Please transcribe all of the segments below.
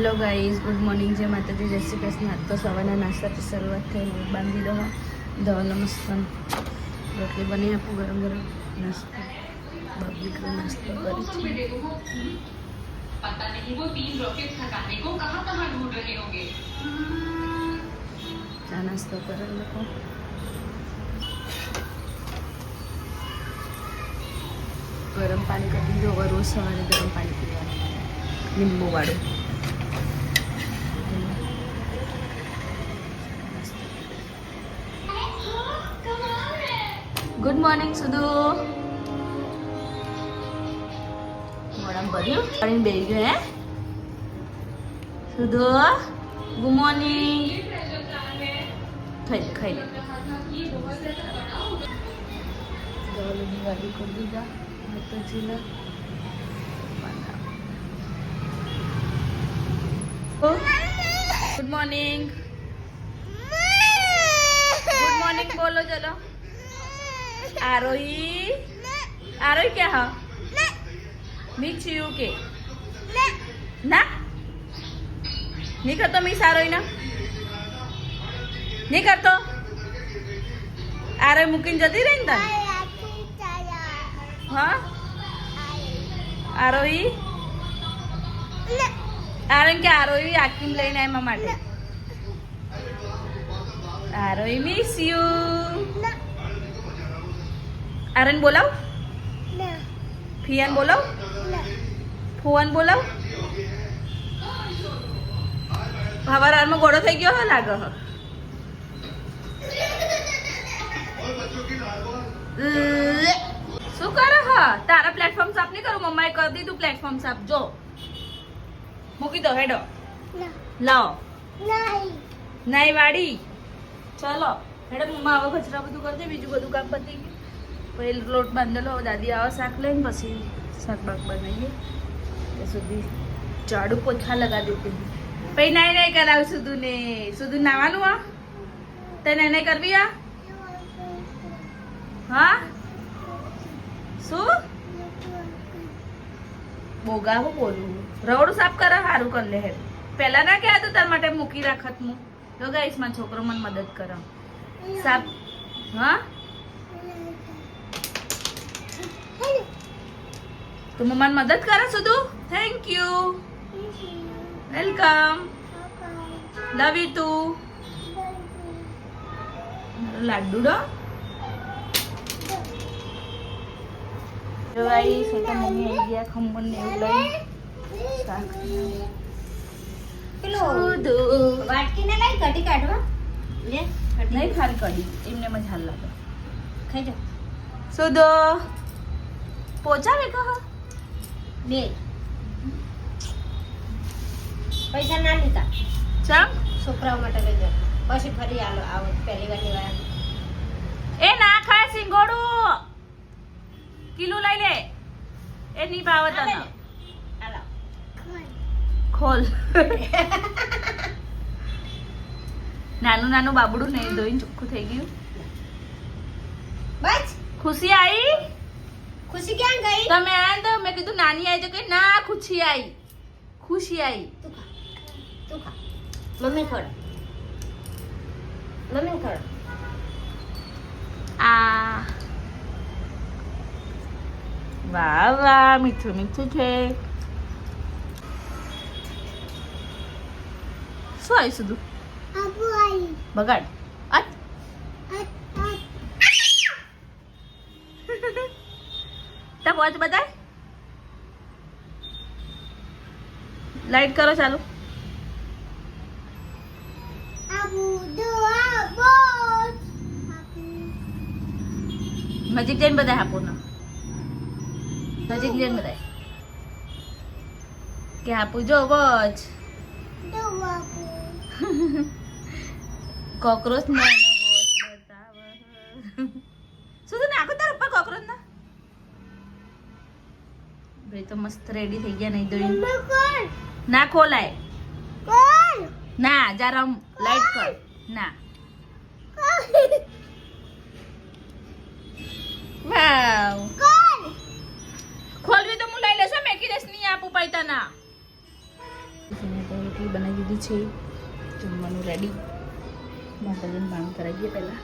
Hello guys, good morning. જય માતાજી, જય શ્રી કૃષ્ણ. આજ તો સવારના નાસ્તાથી શરૂઆત થઈ. બાંધી દો દવાનો મસ્ત રોટલી બની આપું ગરમ ગરમ નાસ્તો. બાબલીકનો નાસ્તો કરી છે. पता नहीं वो 3 रॉकेट्स हटाने को कहां कहां ढूंढ रहे होंगे. ચા નાસ્તો કરે લોકો. ગરમ પાણી કરી દીધું. રોજ સવારે ગરમ પાણી પીવાનું, લીંબુ વાળું. Good morning સુધુ. મોડમ ભર્યું પાણી બેસી ગયો હે સુધુ. Good morning. ખાઈ લે. દિવાળી કરી દીધા માતાજીના. Good morning. ગુડ મોર્નિંગ બોલો ચલો. आरोही क्या हाँ मिक्स यू के ना नहीं करतो मिस आरोही ना नहीं करतो. आरोही मुकीन जती रही तन हाँ आरोही क्या आरोही आकीम लईने आया माटे. आरोही मिस यू. आरन बोलाव. ફિયાન બોલાવ. ફુવાન બોલાવ. હવારમાં ગોળો થઈ ગયો હે લાગે હ. શું કરે હ? તારા પ્લેટફોર્મ સાફ નહીં કરું. મમ્માએ કરી દીધું પ્લેટફોર્મ સાફ. જો મૂકી દો. હેડો લાવો. નહીં વાડી. ચલો હેડો. મમ્મા હવે કચરા બધું કરી દે. બીજું બધું કામ પતી ગયું. પછી લોટ બાંધેલો. દાદી આવે શાક લઈને પછી શાક બાક બનાવીએ. ત્યાં સુધી ઝાડુ પોછા લગા દેતી. પછી નાઈ નાઈ કરાવ સુધુ ને. સુધુ નાવાનું આ તે નાઈ કરવી આ હા શું બોગા હું બોલું. રવડું સાફ કરે સારું કરી લે. હેડ પહેલા ના કહેવાય તો તાર માટે મૂકી રાખત હું. જો ગાઈસ માં છોકરો મને મદદ કરે સાફ. હા તો મમ્માને મદદ કરે સુધુ. Thank you. Welcome. Love you too. લાડુ ડો જોવાઈ સેટા મમ્મી આવી ગયા. ખમણ ને એવું લઈ શાક પેલો વાટકીને લઈ કઢી કાઢવા લે. નહીં ખાલી કઢી એમને મજ હાલ લાગે. ખાઈ જા. સુધો પોચા વે કહો. 2 પૈસા ના લીધા. ચમ છોકરાઓ માટે લઈ જા. પછી ફરી આવો પહેલી વારની વાર. એ ના ખાય સિંગોડું. કિલો લઈ લે. એ નહીં ભાવે તને. હાલો ખોલ. નાનું નાનું બાબડું નહીં ધોઈને ચોખ્ખું થઈ ગયું. બસ ખુશી આવી. ખુશી ક્યાં ગઈ? તમે આયા તો મેં કીધું નાની આવી તો કે ના ખુશી આવી. ખુશી આવી. તું ખા મમ્મી ખડ. મમ્મી ખડ. આ વાહ વાહ મીઠું મીઠું છે. શું આવી સુધુ બગાડ. તા વોચ બતાય. લાઈટ કરો ચાલુ. નજીક જઈને બધાય આપો ને. નજીક જઈને બધાય કે આપું જો વોચ. કોકરોચ ને વોચ બતાવ. શું નાખો તારા ઉપર કોકરોચ ના. ભાઈ તો મસ્ત રેડી થઈ ગયા. નહીં દોઈ ના ખોલાય. ના જરા લાઈટ કર. ના વાવ ખોલવી તો હું લઈ લેશે. મેકી દેશ નહીં આપું પૈતા ના. રોટલી બનાવી દીધી છે, જમવાનું રેડી. માતાજીને કામ કરાવીએ પહેલાં.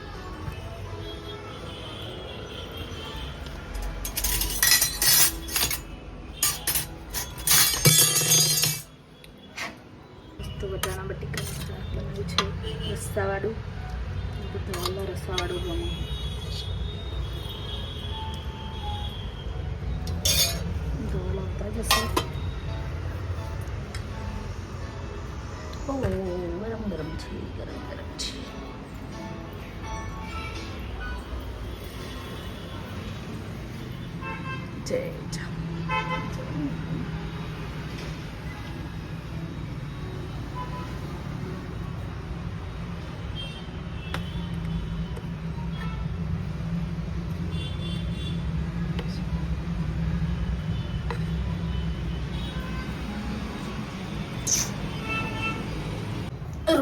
તો વટાણા બટેકાનું શાક બનાવ્યું છે, રસ્સાવાળું. બધા રસ્સાવાળું બને. ઢોલ આવતા જશે. ઓ ગરમ ગરમ છે, ગરમ ગરમ છે. જય જા.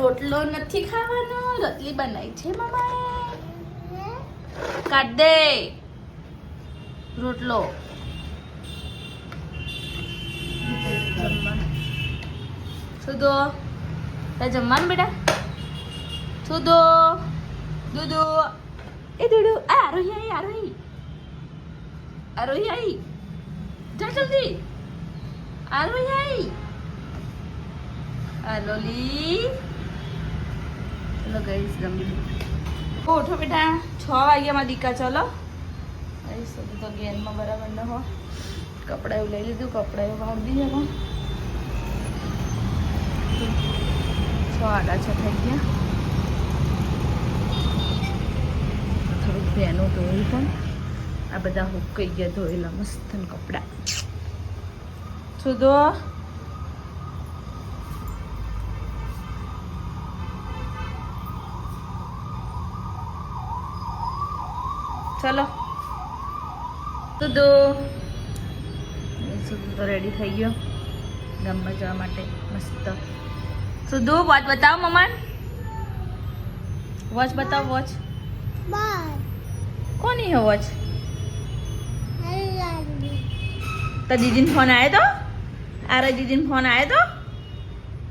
રોટલો નથી ખાવાનો, રોટલી બનાવી છે મમ્માએ. કાઢ દે રોટલો. સુધો તારે જમવાનું બેટા. સુધો દૂધુ એ દૂધુ આ આરોહી આવી, આરોહી આરોહી આવી. જા જલ્દી આરોહી આવી. આલોલી ચલો ગઈશ જમી લીધું. ઉઠો બેટા, 6 વાગ્યામાં દીકા. ચલો અહીં સુધી તો ગેરમાં બરાબર ન હો. કપડા એવું લઈ લીધું, કપડા એવું વાળી દીધા. 6:30 થઈ ગયા. થોડુંક ભેનું ધોયું પણ આ બધા હુકાઈ ગયા ધોયેલા મસ્ત કપડા. સુધો ચલો. સુધો તો રેડી થઈ ગયો ગામમાં જવા માટે મસ્ત. સુધુ વોચ બતાવો મમ્મા. વોચ બતાવો. વોચ કોની હે વોચ? તો દીદીને ફોન આવ્યો તો? આરો દીદીને ફોન આવ્યો તો?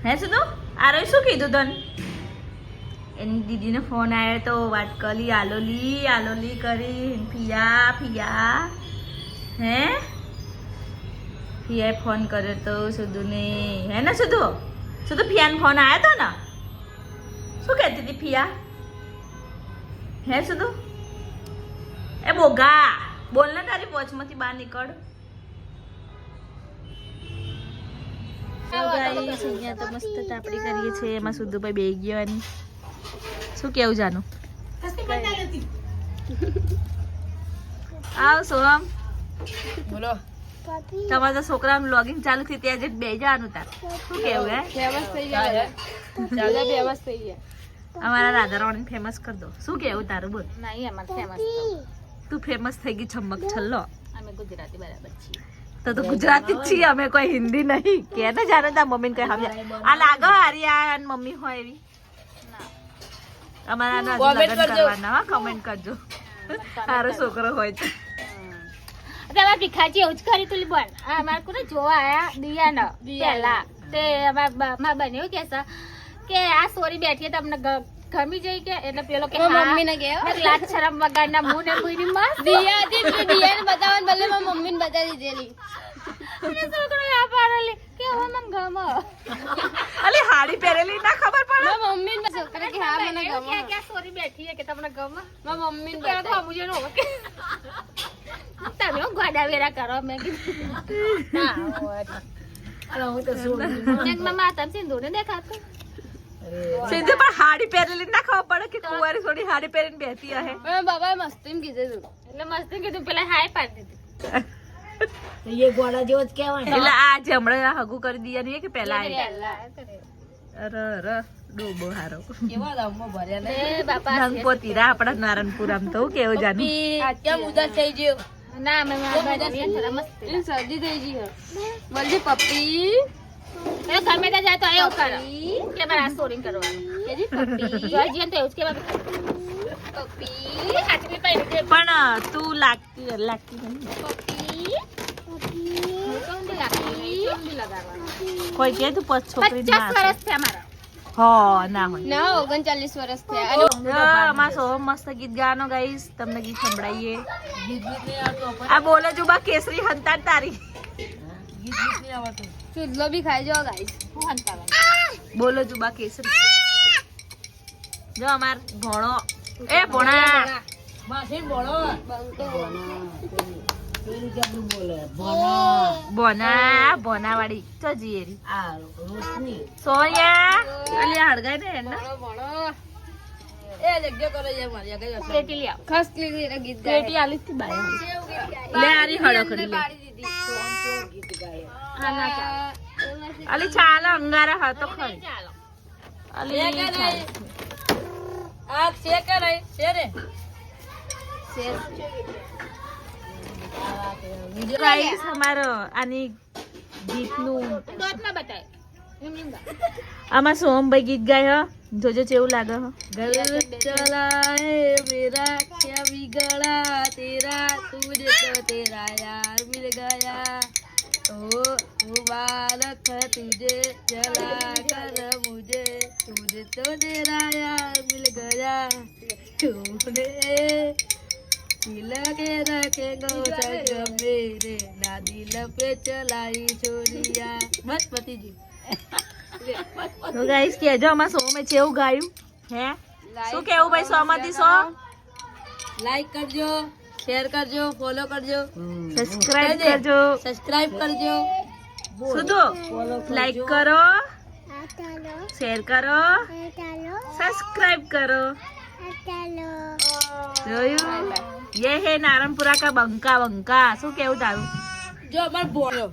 હે સુધુ? આરો શું કીધું તને? એની દીદીને ફોન આવ્યો તો, વાત કરી. આલોલી આલોલી કરી. ફિયા ફિયા હે ફિયાએ ફોન કર્યો તો સુધુને. હે ને સુધુ? સુધુ ફિયાને ફોન આવ્યો તો ને? શું કહેતી હતી ફિયા? હે સુધુ? એ બોગા બોલ ને, તારી વોચમાંથી બહાર નીકળ. અહીંયા તો મસ્ત તાપડી કરીએ છીએ. એમાં સુધુભાઈ બેહી ગયો. એની શું કેવું જાનું? આવ સોહમ બોલો. તમારા છોકરાનું લોગિંગ ચાલુ થઈ ત્યાં જઈને બેહી જવાનું. તાર શું કેવું? હે ફેમસ થઈ જાય. ફેમસ થઈ જાય. અમારા રાધારાણી ફેમસ કરી દો. શું કેવું તારું? બોલ. નહીં અમાર ફેમસ. તું ફેમસ થઈ ગઈ છમક છલ્લો. અમે ગુજરાતી બરાબર છીએ. તો ગુજરાતી જ છીએ અમે, કોઈ હિન્દી નહીં. કે ને જાણે તા મમ્મીને કઈ સમજે આ લાગો આર્યા મમ્મી હોય એવી. અમારા લગ્ન કરવાના. કમેન્ટ કરજો સારો છોકરો હોય તો. અમારા ભીખાજી એવું જ કરી તું બોલ. અમારે કોને જોવા આયા દિયા પહેલા તે અમારા બને એવું કહેશે કે આ સોરી બેઠી તમને ગમી જઈ કે એટલે પેલો કે મમ્મી ને કે લાજ શરમ વગાડના મું ને મુઈ મસ્ત દિયા હતી એટલે દિયા ને બતાવન બદલે મારી મમ્મી ને બતાવી દીધેલી. અને છોકરો આ પાડેલી કે હવે મને ગમે. અલી હાડી પહેરેલી ના ખબર પડે. મારી મમ્મી ને છોકરો કે હા મને ગમે કે સોરી બેઠી છે કે તમને ગમે. મારી મમ્મી ને બતાવી તો મુજે નો કે તમે ગોડા વેરા કરો. મેં કીધું ના હોય હું તો સોરી ને માતા સિંધુ ને દેખાતું. સીધે પણ હાડી પહેરેલી ના ખબર પડે કે કુંવારી થોડી હાડી પહેરીને બેઠી હે. બાબા મસ્તી કીધું એટલે મસ્તી કીધું પેલા હાય પાડી દીધી. એ ગોળા જેવો જ કહેવાય. એટલે આ જે હમણાં હગું કરી દીયા નહીં કે પહેલા અરે અરે ડોબો હારો કેવા ગામમાં ભર્યા ને એ બાપા નંગપોતી રા આપણા નારણપુર આમ તો કેવું જાનું. કેમ ઉદાસ થઈ ગયો? ના મેં મસ્તી સર્દી થઈ ગઈ બોલજી પપ્પી. એ ગમે ત્યાં જાય તો એવું કરો કે મારે આ સોરી કરવાનું કેજી પપ્પી જોઈ તો એવું જ કે પપ્પી હાથની પહેરી દે. પણ તું લાગતી નહીં. પપ્પી પપ્પી કોણ લાગતી મહેંદી લગાવવાનું. કોઈ કે તું પછ છોકરી 50 વર્ષ થયા મારા. હો ના હોય ના 39 વર્ષ થયા. અમાર સો મસ્ત ગીત ગાવાનો ગાઈસ તમને ગીત સંભળાઈએ આ બોલે જો બા કેસરી હંતાર તારી ચૂદલો બી ખાઈ જાઓ ગાઈસ. હું હંતાવાનું. બોલો જો બા કેસરી જો અમાર ભણો એ ભણા બોના બોના વાળી તો જીએરી સોયા અલી હળગાઈ દે ને પેટી લે આવ. ખાસ લીધી ગીત પેટી આલી થી બાય લે આરી હળકડી લે હા ના ચાલે. અલી ચાલ અંગારા હતો ખરી ચાલો. અલી ગાઈસ અમારો આની ગીતનું દોતમાં બતાય. એમ એમ ગા. આમાં સોમભાઈ ગીત ગાય હ જોજો કેવું લાગે હ ગલ ચલાએ મેરા ક્યા બિગડા તેરા તુજે તો તેરા યાર મિલ ગયા ઓ મુબારક તુજે ચલા કર મુझे तुझे तो तेरा यार मिल गया तूने दिल के रखेगा संग मेरे ना दिल पे चलाई छोरिया बस पतिजी તો ગાઈસ કેજો અમાર સો મે કેવું ગાયું હે શું કેવું ભાઈ સો માંથી સો લાઈક કરજો, શેર કરજો, ફોલો કરજો, સબસ્ક્રાઇબ કરજો સબસ્ક્રાઇબ કરજો. સુધો લાઈક કરો શેર કરો સબસ્ક્રાઇબ કરો જોયું ये है नारायणपुरा का बंका बंका શું કેવું તારું જો અમાર બોલો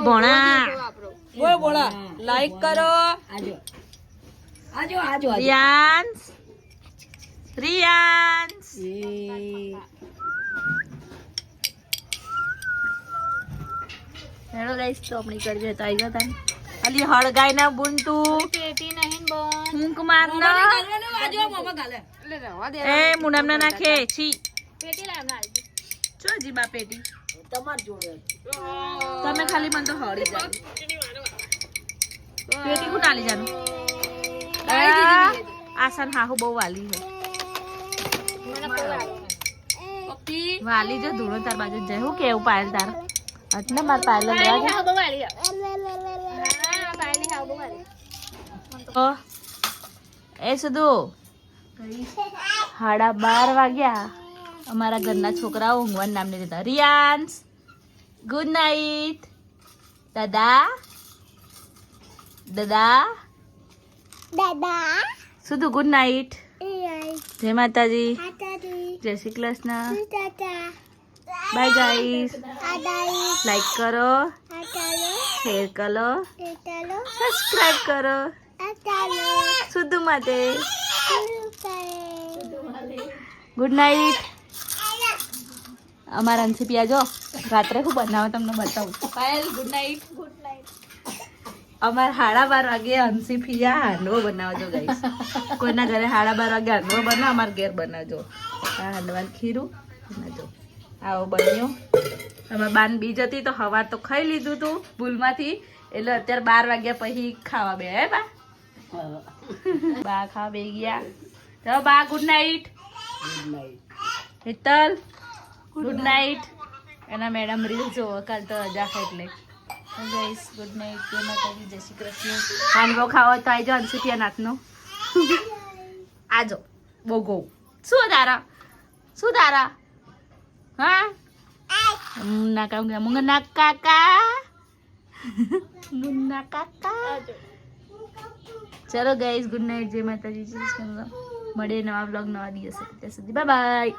ભોણા બોલ બોલા લાઈક કરો. આજો આજો રિયાન્સ રિયાન્સ હેલો ગાઈસ તો આપણી કરજો તો આવી ગયા અલી હળગાઈ ના બુંટુ પેટી નહીં બોન. હુંક માર ના આજો મામા ગાલે એટલે રહેવા દે. એ મુનામ ના નાખે છી પેટી લાવ ના આલજી. ચો જી બા પેટી તમાર જોડે તમે ખાલી મને તો હળી જાય પેટી કુ નાલી જાનું આસન હાહુ બહુ વાલી હે મને કોઈ લાગે. પપ્પી વાલી જો ધૂણો તાર બાજુ જય હું કેવું પાયલ તાર એટલે માર પાયલ લેવા પાયલી દે હાવ બહુ વાળી છે. હા પાયલી હાવ બહુ વાળી. તો એ સુધુ 12:30 વાગ્યા અમારા ઘરના છોકરાઓ ઊંઘવાનું નામ નહીં દેતા રિયાન્સ ગુડ નાઇટ દાદા દાદા સુધુ ગુડ નાઇટ જય માતાજી જય Shri Krishna bye guys like કરો શેર કરો સબસ્ક્રાઇબ કરો સુધુ માટે ગુડ નાઇટ અમારા અંશી પિયા જો રાત્રે હું બનાવો તમને બતાવું પાયલ ગુડ નાઇટ અમાર 12:30 વાગે અંશી પિયા હાંડવો બનાવજો ગાઈસ કોઈના ઘરે 12:30 વાગે હાંડવો બનાવો અમાર ઘેર બનાવજો આ હાંડવાનું ખીરું બનાવજો આવો બન્યો અમાર બાન બીજ હતી તો હવાર તો ખાઈ લીધું તું ભૂલમાંથી એટલે અત્યારે 12 વાગ્યા પછી ખાવા બે હે બા બા ખાવા બે ગયા તો બા good night Hital good night એના મેડમ રીલ જોવો કાલ તો રજા છે એટલે ગાઈસ ગુડ નાઇટ જય માતાજી જય શ્રી કૃષ્ણ હાંડવો ખાવો તો આવજો અંશુપિયા નાથનો આજો બોગો શું તારા હા મુન્ના કાકા મુન્ના કાકા ચલો ગાઈસ ગુડ નાઇટ જય માતાજી જય શ્રી કૃષ્ણ મળીએ નવા બ્લોગ નવા દિવસે ત્યાં સુધી બાય બાય